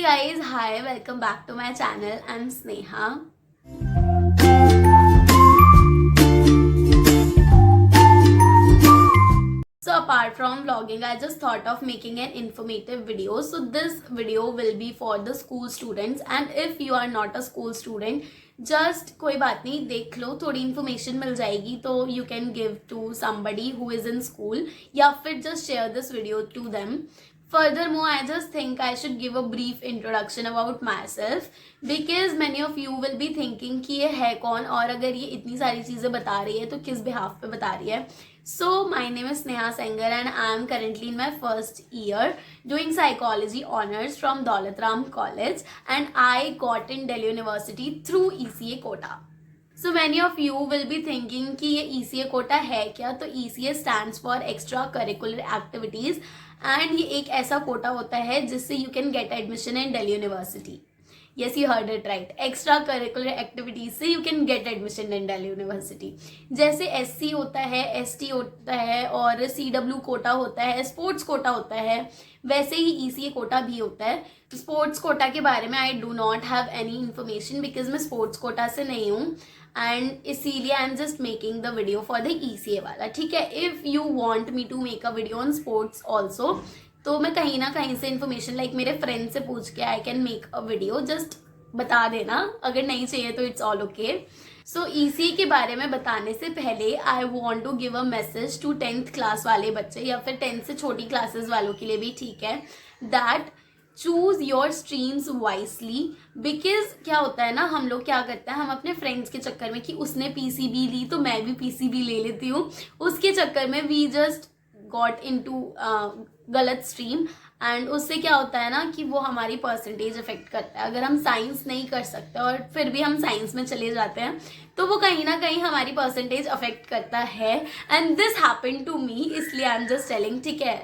guys, hi, welcome back to my channel. I'm Sneha. So apart from vlogging, I just thought of making an informative video. So this video will be for the school students, and if you are not a school student, just कोई बात नहीं, देख लो, थोड़ी information मिल जाएगी तो you can give to somebody who is in school, या फिर just share this video to them. Furthermore, I just think I should give a brief introduction about myself because many of you will be thinking कि ये है कौन और अगर ये इतनी सारी चीज़ें बता रही है तो किस behalf पे बता रही है. So my name is Sneha Sengar and I am currently in my first year doing psychology honors from Daulat Ram College, and I got in Delhi University through ECA quota. So many of you will be thinking कि ये ECA quota है क्या. तो ECA stands for extra curricular activities and ये एक ऐसा कोटा होता है जिससे you can get admission in Delhi University. Yes, you heard it right. Extra curricular activities से you can get admission in Delhi university. जैसे SC होता है, ST होता है और CW कोटा होता है, स्पोर्ट्स कोटा होता है, वैसे ही ECA कोटा भी होता है. स्पोर्ट्स कोटा के बारे में I do not have any information because मैं स्पोर्ट्स कोटा से नहीं हूँ एंड इसीलिए I am just making the video for the ECA वाला. ठीक है, if you want me to make a video on sports also तो मैं कहीं ना कहीं से इन्फॉर्मेशन लाइक मेरे फ्रेंड से पूछ के I can make a video. Just बता देना, अगर नहीं चाहिए तो it's all okay. So ECA के बारे में बताने से पहले I want to give a message to 10th class वाले बच्चे या फिर 10th से छोटी क्लासेस वालों के लिए भी ठीक है, that choose your streams wisely. Because क्या होता है ना, हम लोग क्या करते हैं, हम अपने फ्रेंड्स के चक्कर में कि उसने PCB ली तो मैं भी PCB ले लेती हूँ, उसके चक्कर में वी जस्ट गॉट इनटू गलत स्ट्रीम एंड उससे क्या होता है ना कि वो हमारी परसेंटेज अफेक्ट करता है. अगर हम साइंस नहीं कर सकते और फिर भी हम साइंस में चले जाते हैं तो वो कहीं ना कहीं हमारी परसेंटेज अफेक्ट करता है and this happened to me. इसलिए आई एम जस्ट टेलिंग, ठीक है,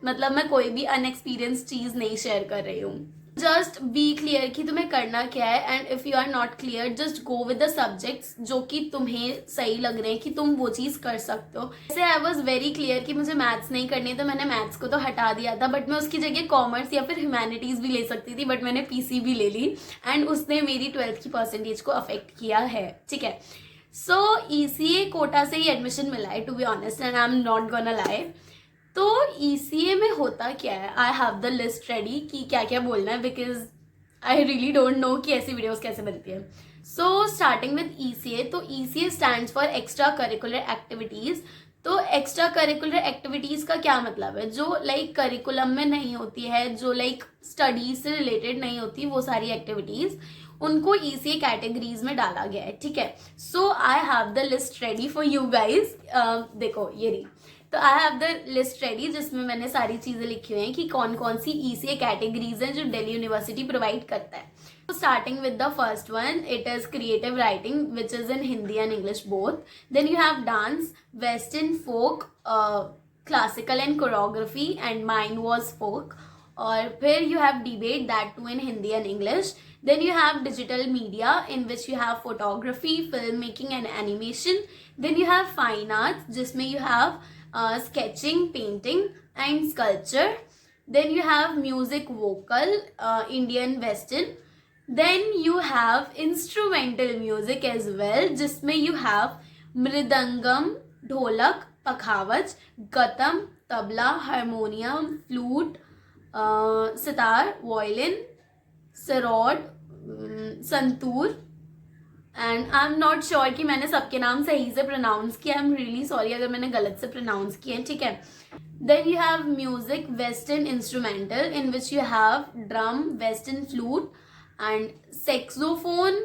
मतलब मैं कोई भी अनएक्सपीरियंस चीज़ नहीं शेयर कर रही हूँ. जस्ट बी क्लियर कि तुम्हें करना क्या है and if you are not clear just go with the subjects जो कि तुम्हें सही लग रहे हैं कि तुम वो चीज़ कर सकते हो. जैसे आई वॉज वेरी क्लियर कि मुझे मैथ्स नहीं करनी तो मैंने मैथ्स को तो हटा दिया था, बट मैं उसकी जगह कॉमर्स या फिर ह्यूमैनिटीज़ भी ले सकती थी, बट मैंने PCB ले ली एंड उसने मेरी 12th की परसेंटेज को अफेक्ट किया है. ठीक है, सो ECA कोटा से ही एडमिशन मिला है to be honest and I am not gonna lie. तो ECA में होता क्या है, I have the list ready कि क्या क्या बोलना है because I really don't know कि ऐसी वीडियोस कैसे बनती है. सो स्टार्टिंग विद ECA, तो ECA stands for extra curricular activities. तो एक्स्ट्रा करिकुलर एक्टिविटीज़ का क्या मतलब है, जो लाइक करिकुलम में नहीं होती है, जो लाइक स्टडीज से रिलेटेड नहीं होती, वो सारी एक्टिविटीज़ उनको ECA कैटेगरीज में डाला गया है. ठीक है, so I have the list ready for you guys. देखो ये रही, तो I have the list ready जिसमें मैंने सारी चीज़ें लिखी हुई हैं कि कौन कौन सी ECA कैटेगरीज हैं जो दिल्ली यूनिवर्सिटी प्रोवाइड करता है. तो starting with the first one, it is creative writing which is in Hindi and English both. Then you have dance, western folk, classical and choreography and mine was folk. और फिर you have debate, that too in Hindi and English. Then you have digital media in which you have photography, filmmaking and animation. Then you have fine arts जिसमें you have sketching, painting and sculpture. Then you have music, vocal, Indian western. Then you have instrumental music as well जिसमें you have mridangam, dholak, pakhawaj, ghatam, tabla, harmonium, flute, sitar, violin, sarod, santoor and I am not sure कि मैंने सबके नाम सही से pronounce किया. I am really sorry अगर मैंने गलत से प्रोनाउंस किए हैं. ठीक है, then you have music, western instrumental in which you have drum, western flute and saxophone,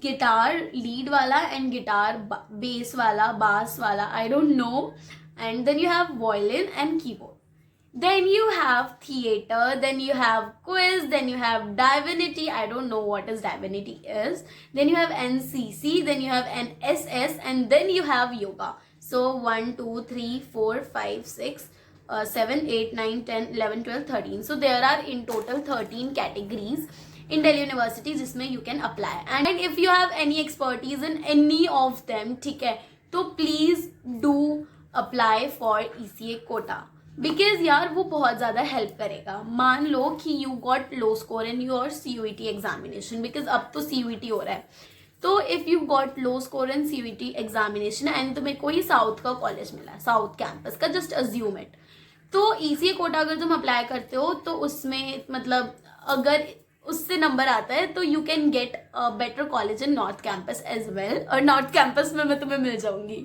guitar lead वाला एंड गिटार बेस वाला, बास वाला, I don't know. And then you have violin and keyboard. Then you have theater, then you have quiz, then you have divinity. I don't know what is divinity is. Then you have NCC, then you have NSS, and then you have yoga. So 1, 2, 3, 4, 5, 6, 7, 8, 9, 10, 11, 12, 13. So there are in total 13 categories in Delhi University जिसमें you can apply. And if you have any expertise in any of them, ठीक है, तो please do apply for ECA quota. Because यार वो बहुत ज़्यादा help करेगा। मान लो कि you got low score in your CUET examination, because अब तो CUET हो रहा है, तो if you got low score in CUET examination and तुम्हें कोई साउथ का कॉलेज मिला है, साउथ कैंपस का, जस्ट अज्यूम इट, तो ECA कोटा अगर तुम अप्लाई करते हो तो उसमें मतलब अगर उससे नंबर आता है तो you can get a better college in north campus as well, और नॉर्थ कैंपस में मैं तुम्हें मिल जाऊंगी।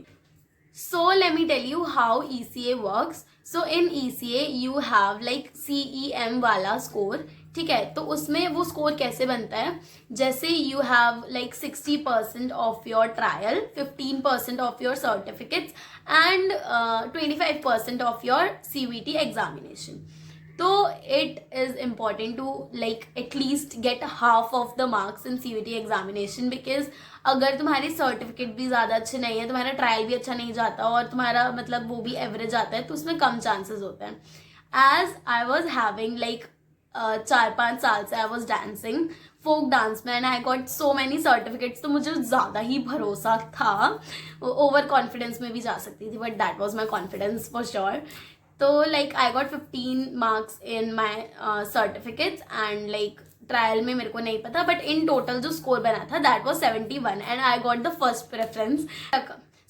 So let me tell you how ECA works. So in ECA you have like CEM वाला स्कोर, ठीक है। तो उसमें वो स्कोर कैसे बनता है, जैसे you have like 60% of your trial, 15% of your certificates and 25% of your CUET examination. तो it is important to like at least get half of the marks in CUET examination, because अगर तुम्हारी सर्टिफिकेट भी ज़्यादा अच्छे नहीं है, तुम्हारा ट्रायल भी अच्छा नहीं जाता और तुम्हारा मतलब वो भी एवरेज आता है, तो उसमें कम चांसेस होते हैं। As I was having like 4-5 साल से I was dancing folk dance में and I got so many certificates, तो मुझे ज़्यादा ही भरोसा था, ओवर कॉन्फिडेंस में भी जा सकती थी, but that was my confidence for sure. तो like I got 15 marks in my certificates and like trial में मेरे को नहीं पता, बट इन टोटल जो स्कोर बना था that was 71 and I got the first preference.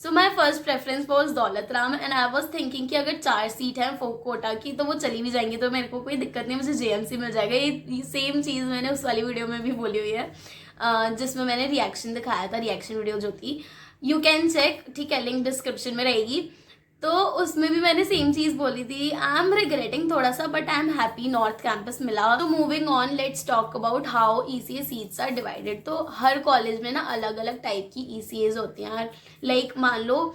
So my first preference was Daulat Ram and I was thinking कि अगर 4 सीट है फोक कोटा की तो वो चली भी जाएंगी, तो मेरे को कोई दिक्कत नहीं, मुझे JMC मिल जाएगा। ये सेम चीज़ मैंने उस वाली वीडियो में भी बोली हुई है जिसमें मैंने रिएक्शन दिखाया था, रिएक्शन वीडियो जो थी, यू कैन चेक, ठीक है, लिंक डिस्क्रिप्शन में रहेगी। तो उसमें भी मैंने सेम चीज़ बोली थी। आई एम रिग्रेटिंग थोड़ा सा, but I am happy north campus मिला। तो moving on, let's talk about how ECA seats are divided. तो हर कॉलेज में ना अलग अलग टाइप की ECAs होती हैं। लाइक मान लो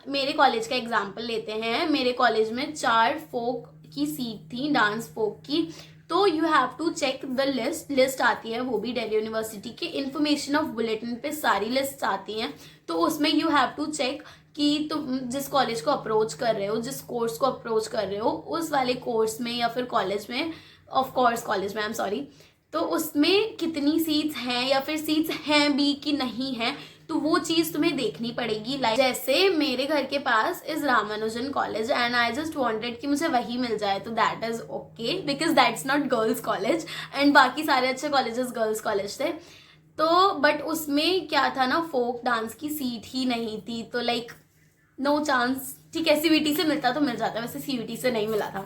मेरे कॉलेज का एग्जाम्पल लेते हैं, मेरे कॉलेज में 4 फोक की सीट थी, डांस फोक की। तो you have to check the list आती है, वो भी दिल्ली यूनिवर्सिटी के इंफॉर्मेशन ऑफ बुलेटिन पे सारी लिस्ट आती हैं। तो उसमें यू हैव टू चेक कि तुम जिस कॉलेज को अप्रोच कर रहे हो, जिस कोर्स को अप्रोच कर रहे हो, उस वाले कोर्स में या फिर कॉलेज में, ऑफ कोर्स कॉलेज में, आई एम सॉरी, तो उसमें कितनी सीट्स हैं या फिर सीट्स हैं भी कि नहीं हैं, तो वो चीज़ तुम्हें देखनी पड़ेगी। लाइक जैसे मेरे घर के पास is Ramanujan college and I just wanted कि मुझे वही मिल जाए, तो that is okay because that's not girls college and बाकी सारे अच्छे कॉलेजेस गर्ल्स कॉलेज थे। तो बट उसमें क्या था ना, फोक डांस की सीट ही नहीं थी, तो लाइक नो चांस, ठीक है। CUET से मिलता तो मिल जाता, वैसे CUET से नहीं मिला था।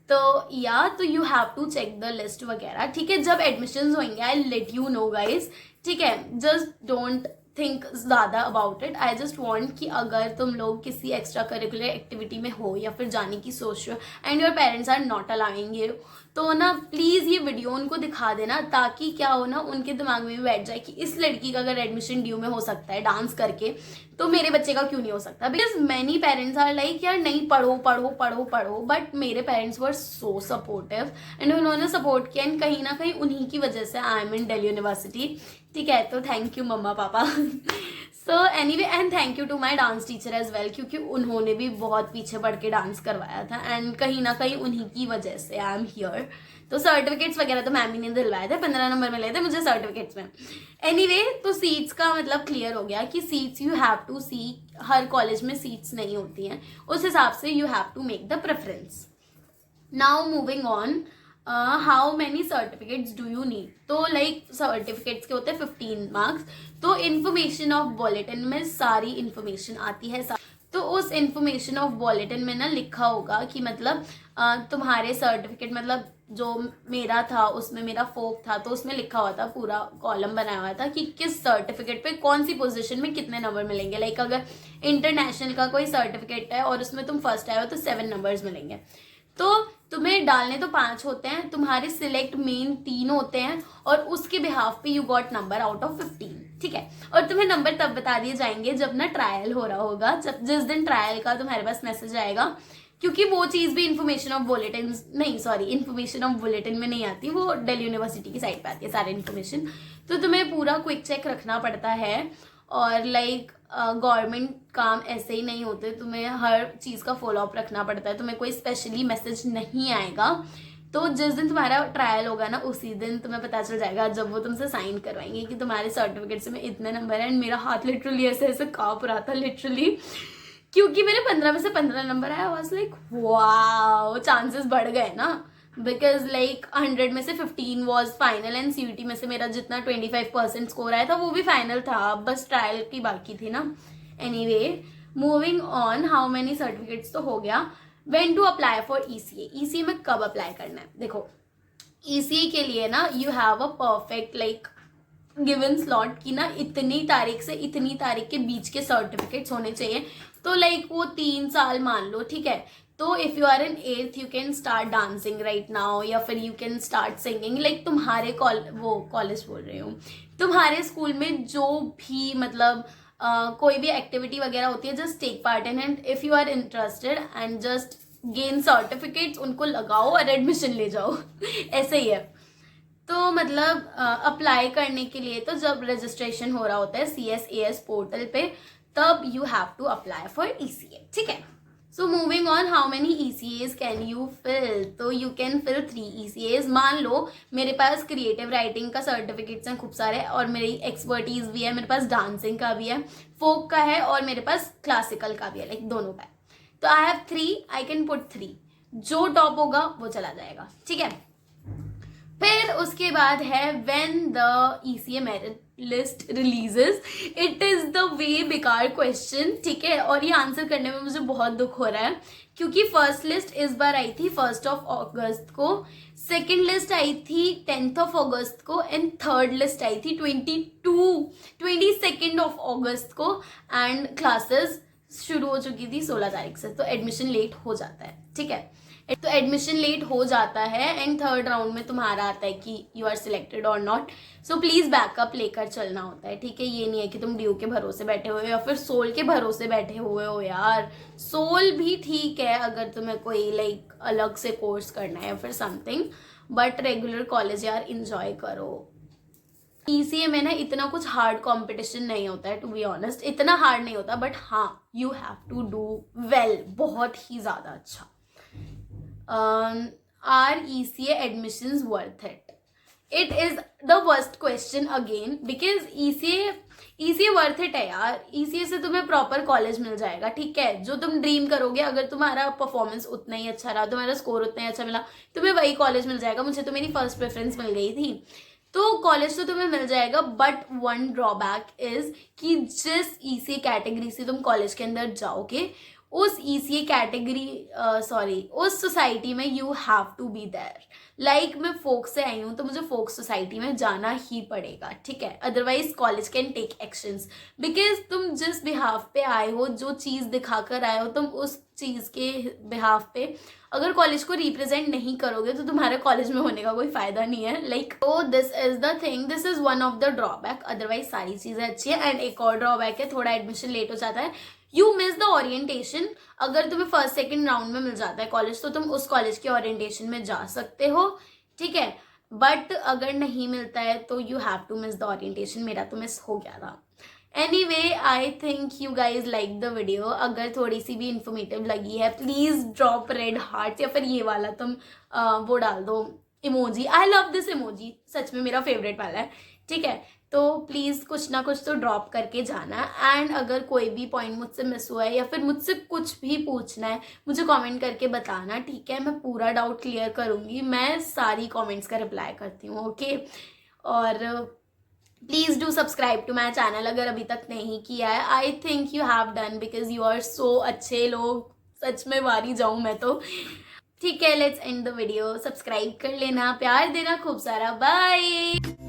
तो या तो you have to check the list वगैरह, ठीक है। जब एडमिशन्स होंगे I let you know guys, ठीक है। जस्ट डोंट थिंक ज़्यादा about it. I just want कि अगर तुम लोग किसी एक्स्ट्रा करिकुलर एक्टिविटी में हो या फिर जाने की सोच रहे हो and your parents are not allowing you, तो ना प्लीज़ ये वीडियो उनको दिखा देना, ताकि क्या हो ना, उनके दिमाग में भी बैठ जाए कि इस लड़की का अगर एडमिशन ड्यू में हो सकता है डांस करके, तो मेरे बच्चे का क्यों नहीं हो सकता। Because many parents are like यार नहीं, पढ़ो पढ़ो पढ़ो पढ़ो, बट मेरे parents were so supportive and उन्होंने सपोर्ट किया एंड कहीं ना कहीं उन्हीं की वजह से I am in Delhi university, ठीक है। तो थैंक यू मम्मा पापा। So anyway and thank you to my dance teacher as well, क्योंकि उन्होंने भी बहुत पीछे बढ़ के डांस करवाया था एंड कहीं ना कहीं उन्हीं की वजह से आई एम हियर। तो सर्टिफिकेट्स वगैरह तो मैम ही ने दिलवाए थे, 15 नंबर मिले थे मुझे सर्टिफिकेट्स में। एनीवे तो सीट्स का मतलब क्लियर हो गया कि seats you have to see, हर कॉलेज में सीट्स नहीं होती हैं, उस हिसाब से you have to make the preference. Now moving on, how many certificates do you need. तो लाइक सर्टिफिकेट्स के होते हैं 15 मार्क्स। तो इन्फॉर्मेशन ऑफ बुलेटिन में सारी इन्फॉर्मेशन आती है, तो उस इन्फॉर्मेशन ऑफ बुलेटिन में ना लिखा होगा कि मतलब तुम्हारे सर्टिफिकेट, मतलब जो मेरा था उसमें मेरा फोक था, तो उसमें लिखा हुआ था, पूरा कॉलम बनाया हुआ था कि किस सर्टिफिकेट पे कौन सी पोजीशन में कितने नंबर मिलेंगे। लाइक अगर इंटरनेशनल का कोई सर्टिफिकेट है और उसमें तुम फर्स्ट आए हो तो 7 नंबर्स मिलेंगे। तो तुम्हें डालने तो 5 होते हैं, तुम्हारे सिलेक्ट मेन 3 होते हैं और उसके बिहाफ पे you got number out of 15, ठीक है। और तुम्हें नंबर तब बता दिए जाएंगे जब ना ट्रायल हो रहा होगा, जब जिस दिन ट्रायल का तुम्हारे पास मैसेज आएगा, क्योंकि वो चीज़ भी इन्फॉर्मेशन ऑफ बुलेटिन, नहीं सॉरी, इन्फॉर्मेशन ऑफ बुलेटिन में नहीं आती, वो दिल्ली यूनिवर्सिटी की साइट पे आती है सारी इन्फॉर्मेशन। तो तुम्हें पूरा क्विक चेक रखना पड़ता है और लाइक गवर्नमेंट काम ऐसे ही नहीं होते, तुम्हें हर चीज़ का फॉलो अप रखना पड़ता है, तुम्हें कोई स्पेशली मैसेज नहीं आएगा। तो जिस दिन तुम्हारा ट्रायल होगा ना, उसी दिन तुम्हें पता चल जाएगा, जब वो तुमसे साइन करवाएंगे कि तुम्हारे सर्टिफिकेट्स में इतने नंबर हैं। एंड मेरा हाथ लिटरली ऐसे ऐसे काँप रहा था लिटरली, क्योंकि मेरे 15 में से 15 नंबर आया, वाज लाइक वाओ, चांसेस बढ़ गए ना, बिकॉज लाइक 100 में से 15 वॉज फाइनल एंड सीयूटी में से मेरा जितना 25% स्कोर आया था वो भी फाइनल था, बस ट्रायल की बाकी थी ना। Anyway moving on, how many certificates तो हो गया। When to apply for ECA, ECA में कब अप्लाई करना है? देखो ईसीए के लिए ना you have a perfect like given slot की ना इतनी तारीख से इतनी तारीख के बीच के सर्टिफिकेट्स होने चाहिए। तो लाइक वो 3 साल मान लो, ठीक है। तो if you are in 8th you can start dancing right now, या फिर you can start singing. Like तुम्हारे कॉलेज बोल रही हूँ, तुम्हारे स्कूल में जो भी मतलब कोई भी एक्टिविटी वगैरह होती है, just take part in and if you are interested and just gain certificates, उनको लगाओ और एडमिशन ले जाओ ऐसे ही है। तो मतलब अप्लाई करने के लिए तो जब रजिस्ट्रेशन हो रहा होता है CSAS पोर्टल पे, तब you have to apply for ECA, ठीक है। So moving on, how many ECAs can you fill? तो यू कैन फिल 3 ECAs। मान लो मेरे पास क्रिएटिव राइटिंग का सर्टिफिकेट्स हैं खूब सारे, और मेरी एक्सपर्टीज भी है, मेरे पास डांसिंग का भी है, फोक का है, और मेरे पास क्लासिकल का भी है, लाइक दोनों का है। तो I have 3, I can put 3। जो टॉप होगा वो चला जाएगा, ठीक है। फिर उसके बाद है when the ECA merit list releases. It is the way बेकार क्वेश्चन, ठीक है, और ये आंसर करने में मुझे बहुत दुख हो रहा है, क्योंकि फर्स्ट लिस्ट इस बार आई थी 1 अगस्त को, सेकेंड लिस्ट आई थी 10 अगस्त को, एंड थर्ड लिस्ट आई थी 22 अगस्त को, एंड क्लासेस शुरू हो चुकी थी 16 तारीख से। तो एडमिशन लेट हो जाता है, ठीक है। तो एडमिशन लेट हो जाता है एंड थर्ड राउंड में तुम्हारा आता है कि यू आर सिलेक्टेड और नॉट। सो प्लीज बैकअप लेकर चलना होता है, ठीक है। ये नहीं है कि तुम ड्यू के भरोसे बैठे हुए हो या फिर सोल के भरोसे बैठे हुए हो यार। सोल भी ठीक है अगर तुम्हें कोई लाइक अलग से कोर्स करना है या फिर समथिंग, बट रेगुलर कॉलेज यार इंजॉय करो। ECA में ना इतना कुछ हार्ड कंपटीशन नहीं होता है, टू बी ऑनेस्ट इतना हार्ड नहीं होता, बट हाँ you have to do well, बहुत ही ज़्यादा अच्छा। Are ECA admissions worth it? It is the worst question again because ECA worth it है यार। ECA से तुम्हें प्रॉपर कॉलेज मिल जाएगा, ठीक है, जो तुम ड्रीम करोगे। अगर तुम्हारा परफॉर्मेंस उतना ही अच्छा रहा, तुम्हारा स्कोर उतना ही अच्छा मिला, तुम्हें वही कॉलेज मिल जाएगा। मुझे तो मेरी फर्स्ट प्रेफरेंस मिल गई थी, तो कॉलेज तो तुम्हें मिल जाएगा। बट वन ड्रॉबैक इज कि जिस ECA कैटेगरी से तुम कॉलेज के अंदर जाओगे, उस ECA कैटेगरी उस सोसाइटी में you have to be there. Like मैं फोक से आई हूँ तो मुझे फोक सोसाइटी में जाना ही पड़ेगा, ठीक है, otherwise college can take actions. Because तुम जिस बिहाफ पे आए हो, जो चीज़ दिखाकर आए हो, तुम उस चीज़ के बिहाफ पे अगर कॉलेज को रिप्रेजेंट नहीं करोगे तो तुम्हारे कॉलेज में होने का कोई फायदा नहीं है। लाइक तो this is the thing, this is one of the drawback. Otherwise सारी चीज़ें अच्छी है। एंड एक और ड्रॉबैक है, थोड़ा एडमिशन लेट हो जाता है, यू मिस द ओरिएंटेशन। अगर तुम्हें फर्स्ट सेकेंड राउंड में मिल जाता है कॉलेज तो तुम उस कॉलेज के ओरिएंटेशन में जा सकते हो, ठीक है। बट अगर नहीं मिलता है तो you have to miss the orientation. मेरा तो मिस हो गया था। Anyway I think you guys like the video. अगर थोड़ी सी भी इंफॉर्मेटिव लगी है प्लीज ड्रॉप रेड हार्ट, या फिर ये वाला तुम वो डाल दो emoji, I love this emoji, सच में मेरा फेवरेट वाला है, ठीक है। तो प्लीज़ कुछ ना कुछ तो ड्रॉप करके जाना। एंड अगर कोई भी पॉइंट मुझसे मिस हुआ है या फिर मुझसे कुछ भी पूछना है, मुझे कमेंट करके बताना, ठीक है। मैं पूरा डाउट क्लियर करूँगी, मैं सारी कमेंट्स का रिप्लाई करती हूँ, ओके। और please do subscribe to my channel अगर अभी तक नहीं किया है। I think you have done because you are so अच्छे लोग, सच में वारी जाऊँ मैं तो, ठीक है। Let's end the video. Subscribe कर लेना, प्यार देना खूब सारा, बाय।